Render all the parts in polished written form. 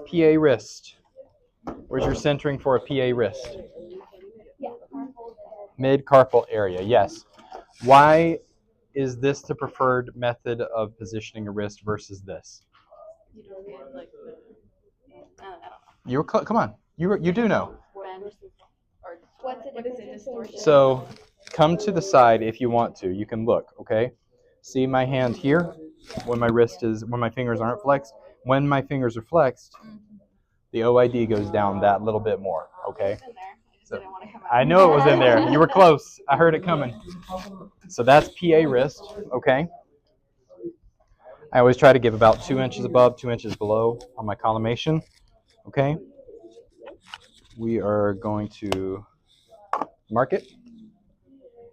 PA wrist? Where's your centering for a PA wrist? Mid-carpal area, yes. Why is this the preferred method of positioning a wrist versus this? Come on. You do know. So come to the side if you want to. You can look, okay? See my hand here when my fingers aren't flexed. When my fingers are flexed, the OID goes down that little bit more, okay? So, I know it was in there. You were close. I heard it coming. So that's PA wrist, okay? I always try to give about 2 inches above, 2 inches below on my collimation, okay? We are going to mark it.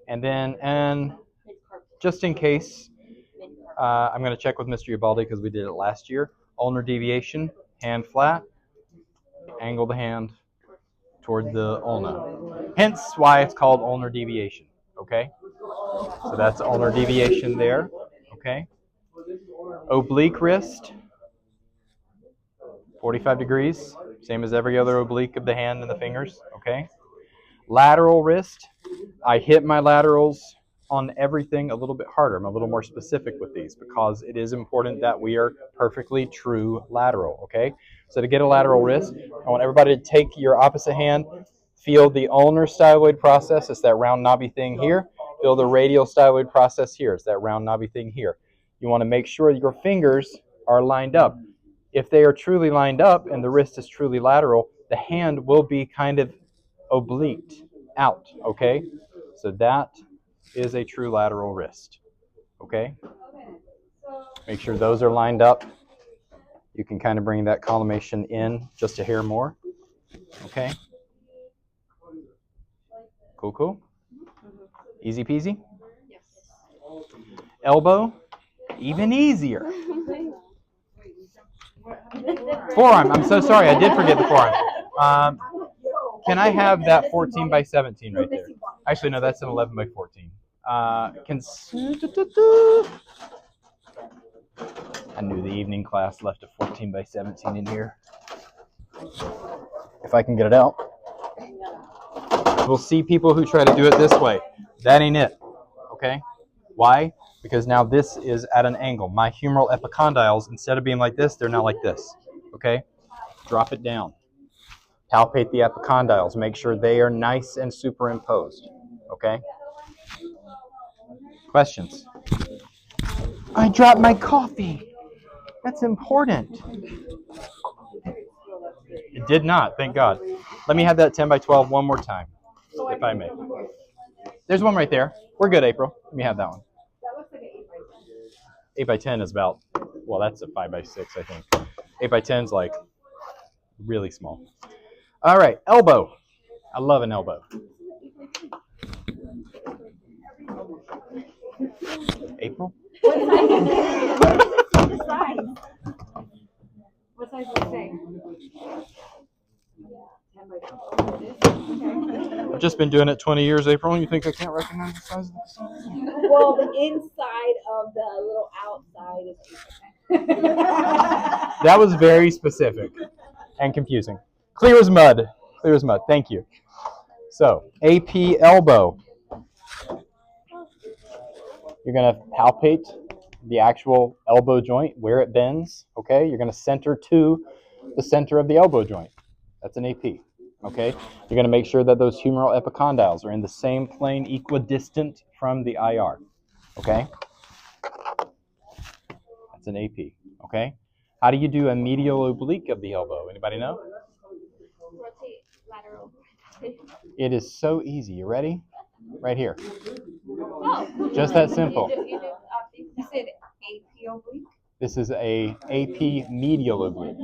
And just in case, I'm going to check with Mr. Ubaldi because we did it last year. Ulnar deviation, hand flat, angle the hand toward the ulna. Hence why it's called ulnar deviation, okay? So that's ulnar deviation there, okay? Oblique wrist, 45 degrees, same as every other oblique of the hand and the fingers, okay? Lateral wrist, I hit my laterals on everything a little bit harder. I'm a little more specific with these because it is important that we are perfectly true lateral, okay? So to get a lateral wrist, I want everybody to take your opposite hand, feel the ulnar styloid process, it's that round knobby thing here. Feel the radial styloid process here, it's that round knobby thing here. You want to make sure your fingers are lined up. If they are truly lined up and the wrist is truly lateral, the hand will be kind of obliqued out, okay? So that is a true lateral wrist, okay? Make sure those are lined up. You can kind of bring that collimation in just a hair more, okay? Cool, cool? Easy peasy? Elbow, even easier. Forearm, I'm so sorry, I did forget the forearm. Can I have that 14 by 17 right there? Actually, no, that's an 11 by 14. I knew the evening class left a 14 by 17 in here. If I can get it out. We'll see people who try to do it this way. That ain't it, okay? Why? Because now this is at an angle. My humeral epicondyles, instead of being like this, they're now like this, okay? Drop it down. Palpate the epicondyles. Make sure they are nice and superimposed, okay? Questions? I dropped my coffee. That's important. It did not, thank God. Let me have that 10 by 12 one more time, if I may. There's one right there. We're good, April. Let me have that one. 8 by 10 is about, well, that's a 5 by 6, I think. 8 by 10 is like really small. All right, elbow. I love an elbow. April? What size does it say? I've just been doing it 20 years, April. You think I can't recognize the size of this? Well, the inside of the little outside is 8%. That was very specific and confusing. Clear as mud. Clear as mud. Thank you. So, AP elbow. You're going to palpate the actual elbow joint, where it bends, okay? You're going to center to the center of the elbow joint. That's an AP, okay? You're going to make sure that those humeral epicondyles are in the same plane, equidistant from the IR, okay? That's an AP, okay? How do you do a medial oblique of the elbow? Anybody know? Rotate lateral. It is so easy. You ready? Right here. Oh, Just that simple. You said AP oblique? This is a AP medial oblique,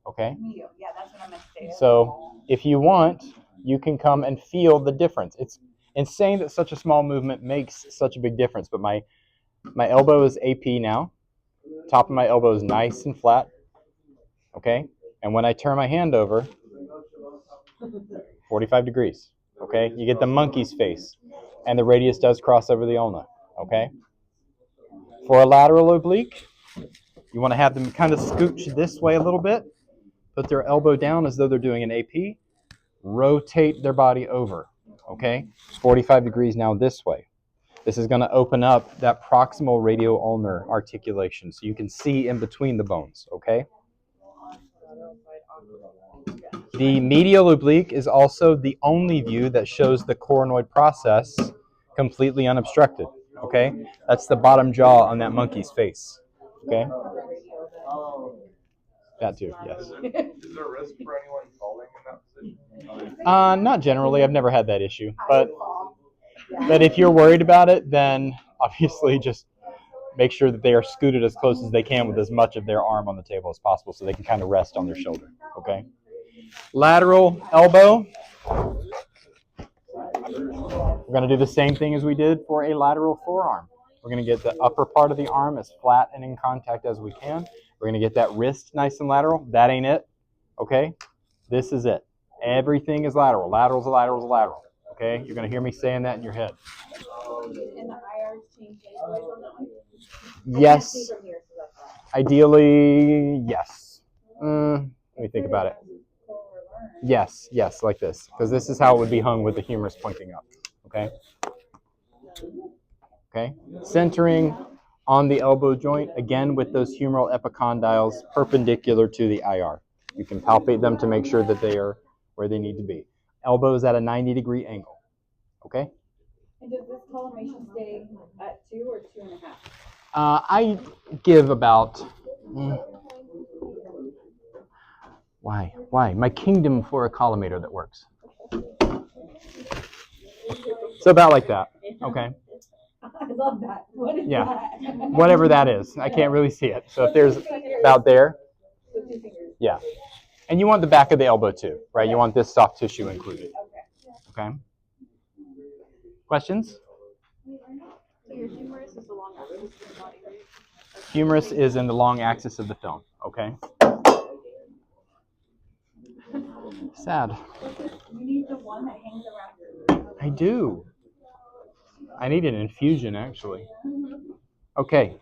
okay? Medial. Yeah, that's what I meant to say. So if you want, you can come and feel the difference. It's insane that such a small movement makes such a big difference, but my elbow is AP now. Top of my elbow is nice and flat, okay? And when I turn my hand over, 45 degrees, okay? You get the monkey's face, and the radius does cross over the ulna, okay? For a lateral oblique, you want to have them kind of scooch this way a little bit, put their elbow down as though they're doing an AP, rotate their body over, okay? 45 degrees now this way. This is going to open up that proximal radio-ulnar articulation so you can see in between the bones, okay? The medial oblique is also the only view that shows the coronoid process completely unobstructed, okay? That's the bottom jaw on that monkey's face, okay? That too, yes. Is there a risk for anyone falling in that position? Not generally. I've never had that issue. But if you're worried about it, then obviously just make sure that they are scooted as close as they can with as much of their arm on the table as possible so they can kind of rest on their shoulder, okay? Lateral elbow. We're going to do the same thing as we did for a lateral forearm. We're going to get the upper part of the arm as flat and in contact as we can. We're going to get that wrist nice and lateral. That ain't it, okay? This is it. Everything is lateral. Lateral's a lateral's a lateral, okay? You're going to hear me saying that in your head. And the IRs change anyways on that one? Yes. Ideally, yes. Let me think about it. Yes, like this. Because this is how it would be hung with the humerus pointing up, okay? Okay, centering on the elbow joint, again with those humeral epicondyles perpendicular to the IR. You can palpate them to make sure that they are where they need to be. Elbows at a 90-degree angle, okay? And does this collimation stay at 2 or 2.5? I give about, why? My kingdom for a collimator that works. So about like that, okay? I love that. What is that? Whatever that is. I can't really see it. So if there's about there, yeah. And you want the back of the elbow too, right? You want this soft tissue included. Okay? Questions? So your humerus is the long axis of the body, right? Humerus is in the long axis of the film, okay? Sad. You need the one that hangs around your I do. I need an infusion, actually. Okay.